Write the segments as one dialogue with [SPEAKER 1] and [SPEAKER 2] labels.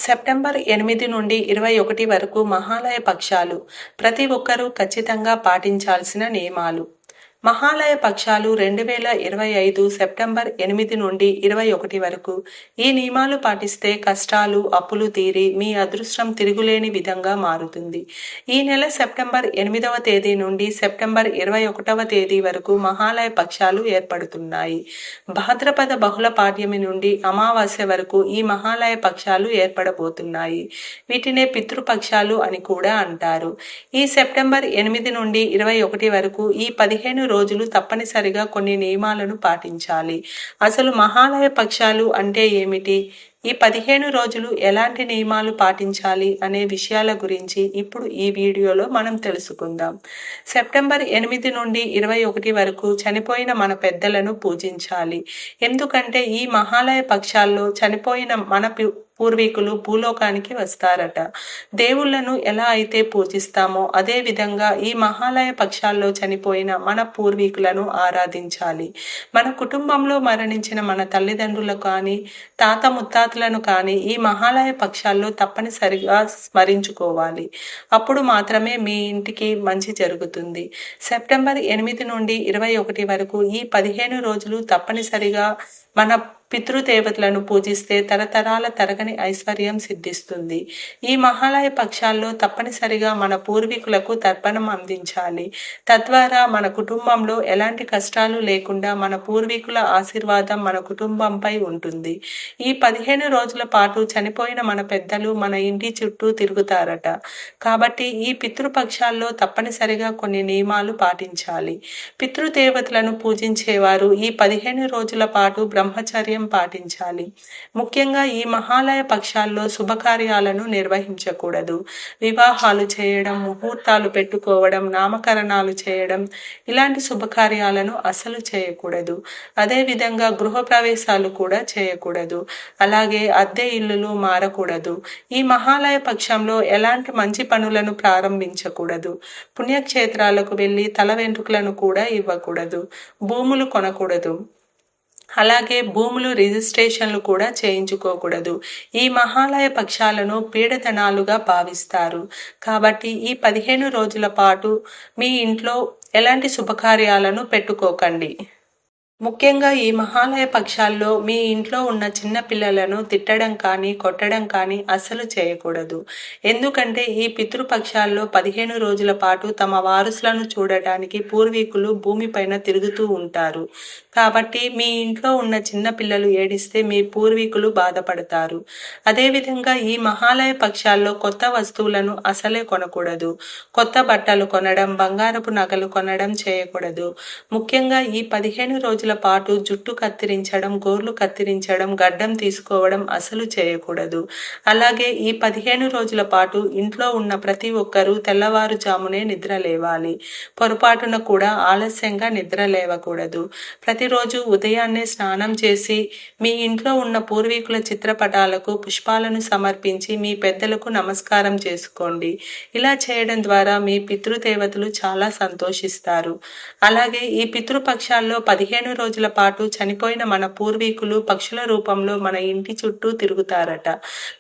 [SPEAKER 1] September 8 నుండి 21 వరకు మహాలయ పక్షాలు. ప్రతి ఒక్కరూ ఖచ్చితంగా పాటించాల్సిన నియమాలు. మహాలయ పక్షాలు 2025 సెప్టెంబర్ 8 నుండి 21 వరకు. ఈ నియమాలు పాటిస్తే కష్టాలు, అప్పులు తీరి మీ అదృష్టం తిరుగులేని విధంగా మారుతుంది. ఈ నెల సెప్టెంబర్ 8వ తేదీ నుండి సెప్టెంబర్ 21వ తేదీ వరకు మహాలయ పక్షాలు ఏర్పడుతున్నాయి. భాద్రపద బహుళ పాడ్యమి నుండి అమావాస్య వరకు ఈ మహాలయ పక్షాలు ఏర్పడబోతున్నాయి. వీటినే పితృపక్షాలు అని కూడా అంటారు. ఈ సెప్టెంబర్ 8 నుండి 21 వరకు ఈ 15 రోజులు తప్పనిసరిగా కొన్ని నియమాలను పాటించాలి. అసలు మహాలయ పక్షాలు అంటే ఏమిటి? ఈ 15 రోజులు ఎలాంటి నియమాలు పాటించాలి అనే విషయాల గురించి ఇప్పుడు ఈ వీడియోలో మనం తెలుసుకుందాం. సెప్టెంబర్ 8 నుండి 21 వరకు చనిపోయిన మన పెద్దలను పూజించాలి. ఎందుకంటే ఈ మహాలయ పక్షాల్లో చనిపోయిన మన పూర్వీకులు భూలోకానికి వస్తారట. దేవుళ్లను ఎలా అయితే పూజిస్తామో అదే విధంగా ఈ మహాలయ పక్షాల్లో చనిపోయిన మన పూర్వీకులను ఆరాధించాలి. మన కుటుంబంలో మరణించిన మన తల్లిదండ్రులకు కానీ తాత ముత్తాతలను కానీ ఈ మహాలయ పక్షాల్లో తప్పనిసరిగా స్మరించుకోవాలి. అప్పుడు మాత్రమే మీ ఇంటికి మంచి జరుగుతుంది. సెప్టెంబర్ 8 నుండి 21 వరకు ఈ 15 రోజులు తప్పనిసరిగా మన పితృదేవతలను పూజిస్తే తరతరాల తరగని ఐశ్వర్యం సిద్ధిస్తుంది. ఈ మహాలయ పక్షాల్లో తప్పనిసరిగా మన పూర్వీకులకు తర్పణం అందించాలి. తద్వారా మన కుటుంబంలో ఎలాంటి కష్టాలు లేకుండా మన పూర్వీకుల ఆశీర్వాదం మన కుటుంబంపై ఉంటుంది. ఈ 15 రోజుల పాటు చనిపోయిన మన పెద్దలు మన ఇంటి చుట్టూ తిరుగుతారట. కాబట్టి ఈ పితృపక్షాల్లో తప్పనిసరిగా కొన్ని నియమాలు పాటించాలి. పితృదేవతలను పూజించేవారు ఈ 15 రోజుల పాటు బ్రహ్మచర్యం పాటించాలి. ముఖ్యంగా ఈ మహాలయ పక్షాల్లో శుభకార్యాలను నిర్వహించకూడదు. వివాహాలు చేయడం, ముహూర్తాలు పెట్టుకోవడం, నామకరణాలు చేయడం ఇలాంటి శుభకార్యాలను అస్సలు చేయకూడదు. అదేవిధంగా గృహప్రవేశాలు కూడా చేయకూడదు. అలాగే అద్దె ఇల్లులు మారకూడదు. ఈ మహాలయ పక్షంలో ఎలాంటి మంచి పనులను ప్రారంభించకూడదు. పుణ్యక్షేత్రాలకు వెళ్ళి తల వెంట్రుకలను కూడా ఇవ్వకూడదు. భూములు కొనకూడదు. అలాగే భూములు రిజిస్ట్రేషన్లు కూడా చేయించుకోకూడదు. ఈ మహాలయ పక్షాలను పీడదనాలుగా భావిస్తారు. కాబట్టి ఈ 15 రోజుల పాటు మీ ఇంట్లో ఎలాంటి శుభకార్యాలను పెట్టుకోకండి. ముఖ్యంగా ఈ మహాలయ పక్షాల్లో మీ ఇంట్లో ఉన్న చిన్న పిల్లలను తిట్టడం కానీ కొట్టడం కానీ అస్సలు చేయకూడదు. ఎందుకంటే ఈ పితృపక్షాల్లో 15 రోజుల పాటు తమ వారసులను చూడటానికి పూర్వీకులు భూమిపైన తిరుగుతూ ఉంటారు. కాబట్టి మీ ఇంట్లో ఉన్న చిన్న పిల్లలు ఏడిస్తే మీ పూర్వీకులు బాధపడతారు. అదేవిధంగా ఈ మహాలయ పక్షాల్లో కొత్త వస్తువులను అసలే కొనకూడదు. కొత్త బట్టలు కొనడం, బంగారపు నగలు కొనడం చేయకూడదు. ముఖ్యంగా ఈ 15 రోజుల పాటు జుట్టు కత్తిరించడం, గోర్లు కత్తిరించడం, గడ్డం తీసుకోవడం అసలు చేయకూడదు. అలాగే ఈ 15 రోజుల పాటు ఇంట్లో ఉన్న ప్రతి ఒక్కరూ తెల్లవారుజామునే నిద్ర లేవాలి. పొరపాటున కూడా ఆలస్యంగా నిద్ర లేవకూడదు. ప్రతిరోజు ఉదయాన్నే స్నానం చేసి మీ ఇంట్లో ఉన్న పూర్వీకుల చిత్రపటాలకు పుష్పాలను సమర్పించి మీ పెద్దలకు నమస్కారం చేసుకోండి. ఇలా చేయడం ద్వారా మీ పితృదేవతలు చాలా సంతోషిస్తారు. అలాగే ఈ పితృపక్షాల్లో 15 రోజుల పాటు చనిపోయిన మన పూర్వీకులు పక్షుల రూపంలో మన ఇంటి చుట్టూ తిరుగుతారట.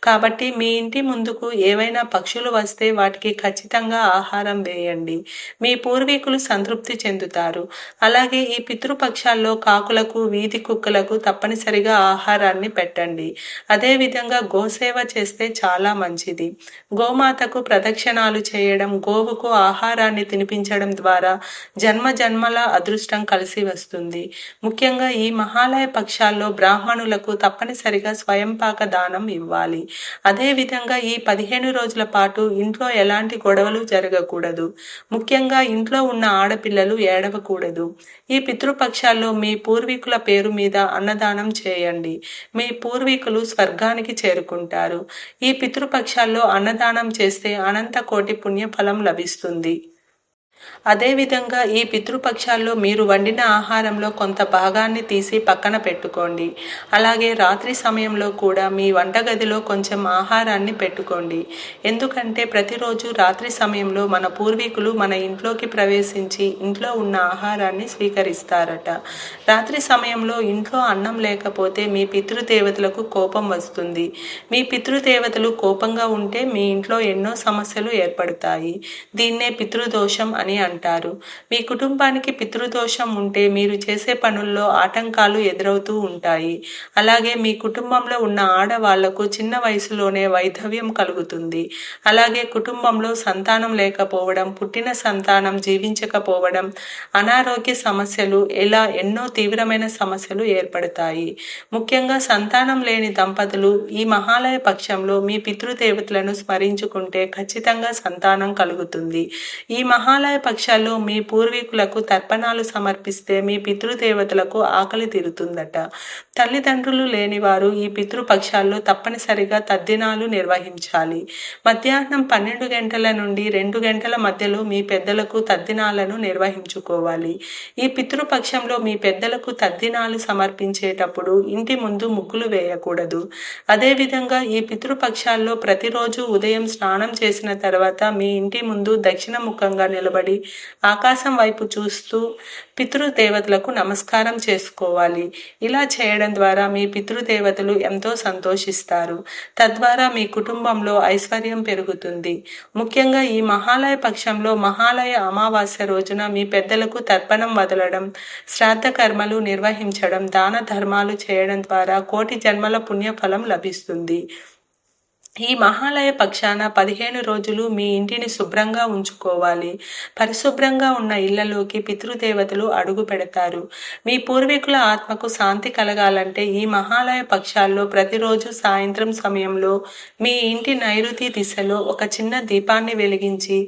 [SPEAKER 1] కాబట్టి మీ ఇంటి ముందుకు ఏవైనా పక్షులు వస్తే వాటికి ఖచ్చితంగా ఆహారం వేయండి. మీ పూర్వీకులు సంతృప్తి చెందుతారు. అలాగే ఈ పితృపక్షాల్లో కాకులకు, వీధి కుక్కలకు తప్పనిసరిగా ఆహారాన్ని పెట్టండి. అదేవిధంగా గోసేవ చేస్తే చాలా మంచిది. గోమాతకు ప్రదక్షిణాలు చేయడం, గోవుకు ఆహారాన్ని తినిపించడం ద్వారా జన్మ జన్మల అదృష్టం కలిసి వస్తుంది. ముఖ్యంగా ఈ మహాలయ పక్షాల్లో బ్రాహ్మణులకు తప్పనిసరిగా స్వయంపాక దానం ఇవ్వాలి. అదేవిధంగా ఈ 15 రోజుల పాటు ఇంట్లో ఎలాంటి గొడవలు జరగకూడదు. ముఖ్యంగా ఇంట్లో ఉన్న ఆడపిల్లలు ఏడవకూడదు. ఈ పితృపక్షాల్లో మీ పూర్వీకుల పేరు మీద అన్నదానం చేయండి. మీ పూర్వీకులు స్వర్గానికి చేరుకుంటారు. ఈ పితృపక్షాల్లో అన్నదానం చేస్తే అనంత కోటి పుణ్యఫలం లభిస్తుంది. అదేవిధంగా ఈ పితృపక్షాల్లో మీరు వండిన ఆహారంలో కొంత భాగాన్ని తీసి పక్కన పెట్టుకోండి. అలాగే రాత్రి సమయంలో కూడా మీ వంటగదిలో కొంచెం ఆహారాన్ని పెట్టుకోండి. ఎందుకంటే ప్రతిరోజు రాత్రి సమయంలో మన పూర్వీకులు మన ఇంట్లోకి ప్రవేశించి ఇంట్లో ఉన్న ఆహారాన్ని స్వీకరిస్తారట. రాత్రి సమయంలో ఇంట్లో అన్నం లేకపోతే మీ పితృదేవతలకు కోపం వస్తుంది. మీ పితృదేవతలు కోపంగా ఉంటే మీ ఇంట్లో ఎన్నో సమస్యలు ఏర్పడతాయి. దీన్నే పితృదోషం అని అంటారు. మీ కుటుంబానికి పితృదోషం ఉంటే మీరు చేసే పనుల్లో ఆటంకాలు ఎదురవుతూ ఉంటాయి. అలాగే మీ కుటుంబంలో ఉన్న ఆడవాళ్లకు చిన్న వయసులోనే వైధవ్యం కలుగుతుంది. అలాగే కుటుంబంలో సంతానం లేకపోవడం, పుట్టిన సంతానం జీవించకపోవడం, అనారోగ్య సమస్యలు ఇలా ఎన్నో తీవ్రమైన సమస్యలు ఏర్పడతాయి. ముఖ్యంగా సంతానం లేని దంపతులు ఈ మహాలయ పక్షంలో మీ పితృదేవతలను స్మరించుకుంటే ఖచ్చితంగా సంతానం కలుగుతుంది. ఈ మహాలయ పక్షాల్లో మీ పూర్వీకులకు తర్పణాలు సమర్పిస్తే మీ పితృదేవతలకు ఆకలి తీరుతుందట. తల్లిదండ్రులు లేనివారు ఈ పితృపక్షాల్లో తప్పనిసరిగా తద్దినాలు నిర్వహించాలి. మధ్యాహ్నం 12 గంటల నుండి 2 గంటల మధ్యలో మీ పెద్దలకు తద్దినాలను నిర్వహించుకోవాలి. ఈ పితృపక్షంలో మీ పెద్దలకు తద్దినాలు సమర్పించేటప్పుడు ఇంటి ముందు ముగ్గులు వేయకూడదు. అదేవిధంగా ఈ పితృపక్షాల్లో ప్రతిరోజు ఉదయం స్నానం చేసిన తర్వాత మీ ఇంటి ముందు దక్షిణ ముఖంగా నిలబడి ఆకాశం వైపు చూస్తూ పితృదేవతలకు నమస్కారం చేసుకోవాలి. ఇలా చేయడం ద్వారా మీ పితృదేవతలు ఎంతో సంతోషిస్తారు. తద్వారా మీ కుటుంబంలో ఐశ్వర్యం పెరుగుతుంది. ముఖ్యంగా ఈ మహాలయ పక్షంలో మహాలయ అమావాస్య రోజున మీ పెద్దలకు తర్పణం వదలడం, శ్రాద్ధ కర్మలు నిర్వహించడం, దాన ధర్మాలు చేయడం ద్వారా కోటి జన్మల పుణ్యఫలం లభిస్తుంది. ఈ మహాలయ పక్షాన 15 రోజులు మీ ఇంటిని శుభ్రంగా ఉంచుకోవాలి. పరిశుభ్రంగా ఉన్న ఇళ్లలోకి పితృదేవతలు అడుగు పెడతారు. మీ పూర్వీకుల ఆత్మకు శాంతి కలగాలంటే ఈ మహాలయ పక్షాల్లో ప్రతిరోజు సాయంత్రం సమయంలో మీ ఇంటి నైరుతి దిశలో ఒక చిన్న దీపాన్ని వెలిగించి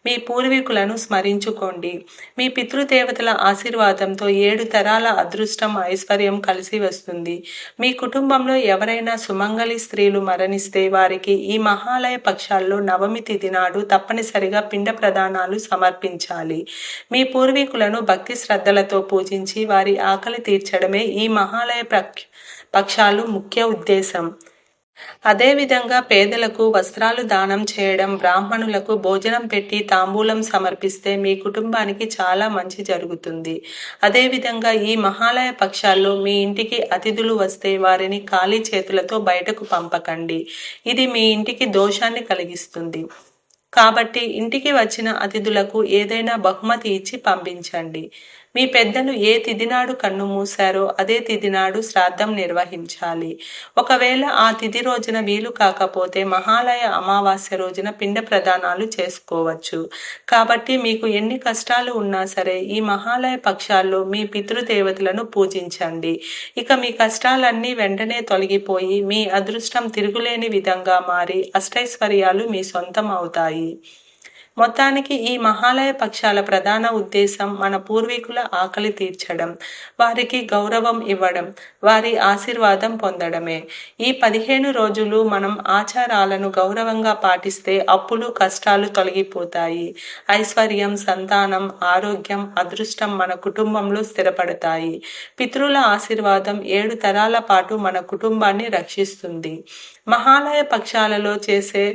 [SPEAKER 1] మీ పూర్వీకులను స్మరించుకోండి. మీ పితృదేవతల ఆశీర్వాదంతో 7 తరాల అదృష్టం, ఐశ్వర్యం కలిసి వస్తుంది. మీ కుటుంబంలో ఎవరైనా సుమంగళి స్త్రీలు మరణిస్తే వారికి ఈ మహాలయ పక్షాల్లో నవమి తిథి నాడు తప్పనిసరిగా పిండ ప్రదానాలు సమర్పించాలి. మీ పూర్వీకులను భక్తి శ్రద్ధలతో పూజించి వారి ఆకలి తీర్చడమే ఈ మహాలయ పక్షాలు ముఖ్య ఉద్దేశం. అదేవిధంగా పేదలకు వస్త్రాలు దానం చేయడం, బ్రాహ్మణులకు భోజనం పెట్టి తాంబూలం సమర్పిస్తే మీ కుటుంబానికి చాలా మంచి జరుగుతుంది. అదేవిధంగా ఈ మహాలయ పక్షాల్లో మీ ఇంటికి అతిథులు వస్తే వారిని ఖాళీ చేతులతో బయటకు పంపకండి. ఇది మీ ఇంటికి దోషాన్ని కలిగిస్తుంది. కాబట్టి ఇంటికి వచ్చిన అతిథులకు ఏదైనా బహుమతి ఇచ్చి పంపించండి. మీ పెద్దలు ఏ తిథినాడు కన్ను మూశారో అదే తిథినాడు శ్రాద్ధం నిర్వహించాలి. ఒకవేళ ఆ తిథి రోజున వీలు కాకపోతే మహాలయ అమావాస్య రోజున పిండ ప్రదానాలు చేసుకోవచ్చు. కాబట్టి మీకు ఎన్ని కష్టాలు ఉన్నా సరే ఈ మహాలయ పక్షాల్లో మీ పితృదేవతలను పూజించండి. ఇక మీ కష్టాలన్నీ వెంటనే తొలగిపోయి మీ అదృష్టం తిరుగులేని విధంగా మారి అష్టైశ్వర్యాలు మీ సొంతం అవుతాయి. మొత్తానికి ఈ మహాలయ పక్షాల ప్రధాన ఉద్దేశం మన పూర్వీకుల ఆకలి తీర్చడం, వారికి గౌరవం ఇవ్వడం, వారి ఆశీర్వాదం పొందడమే. ఈ 15 రోజులు మనం ఆచారాలను గౌరవంగా పాటిస్తే అప్పులు, కష్టాలు తొలగిపోతాయి. ఐశ్వర్యం, సంతానం, ఆరోగ్యం, అదృష్టం మన కుటుంబంలో స్థిరపడతాయి. పితృల ఆశీర్వాదం 7 తరాల పాటు మన కుటుంబాన్ని రక్షిస్తుంది. మహాలయ పక్షాలలో చేసే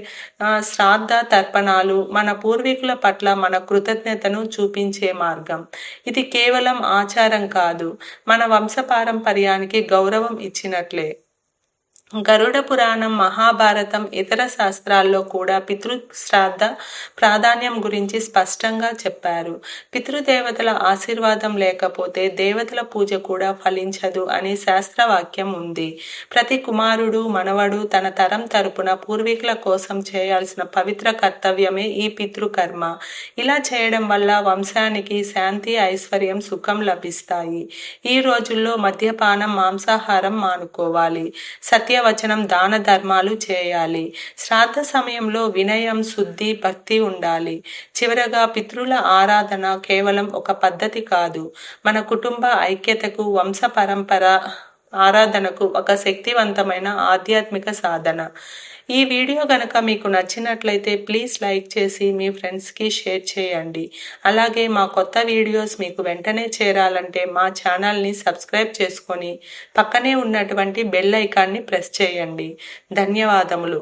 [SPEAKER 1] శ్రాద్ధ తర్పణాలు మన పూర్వీకుల పట్ల మన కృతజ్ఞతను చూపించే మార్గం. ఇది కేవలం ఆచారం కాదు, మన వంశపారంపర్యానికి గౌరవం ఇచ్చినట్లే. గరుడ పురాణం, మహాభారతం, ఇతర శాస్త్రాల్లో కూడా పితృశ్రాద్ధ ప్రాధాన్యం గురించి స్పష్టంగా చెప్పారు. పితృదేవతల ఆశీర్వాదం లేకపోతే దేవతల పూజ కూడా ఫలించదు అని శాస్త్రవాక్యం ఉంది. ప్రతి కుమారుడు, మనవడు తన తరం తరపున పూర్వీకుల కోసం చేయాల్సిన పవిత్ర కర్తవ్యమే ఈ పితృకర్మ. ఇలా చేయడం వల్ల వంశానికి శాంతి, ఐశ్వర్యం, సుఖం లభిస్తాయి. ఈ రోజుల్లో మద్యపానం, మాంసాహారం మానుకోవాలి. సత్యవచనం, దాన ధర్మాలు చేయాలి. శ్రాద్ధ సమయంలో వినయం, శుద్ధి, భక్తి ఉండాలి. చివరగా పితృల ఆరాధన కేవలం ఒక పద్ధతి కాదు, మన కుటుంబ ఐక్యతకు, వంశ పరంపర ఆరాధనకు ఒక శక్తివంతమైన ఆధ్యాత్మిక సాధన. ఈ వీడియో గనక మీకు నచ్చినట్లయితే ప్లీజ్ లైక్ చేసి మీ ఫ్రెండ్స్కి షేర్ చేయండి. అలాగే మా కొత్త వీడియోస్ మీకు వెంటనే చేరాలంటే మా ఛానల్ని సబ్స్క్రైబ్ చేసుకొని పక్కనే ఉన్నటువంటి బెల్ ఐకాన్ని ప్రెస్ చేయండి. ధన్యవాదములు.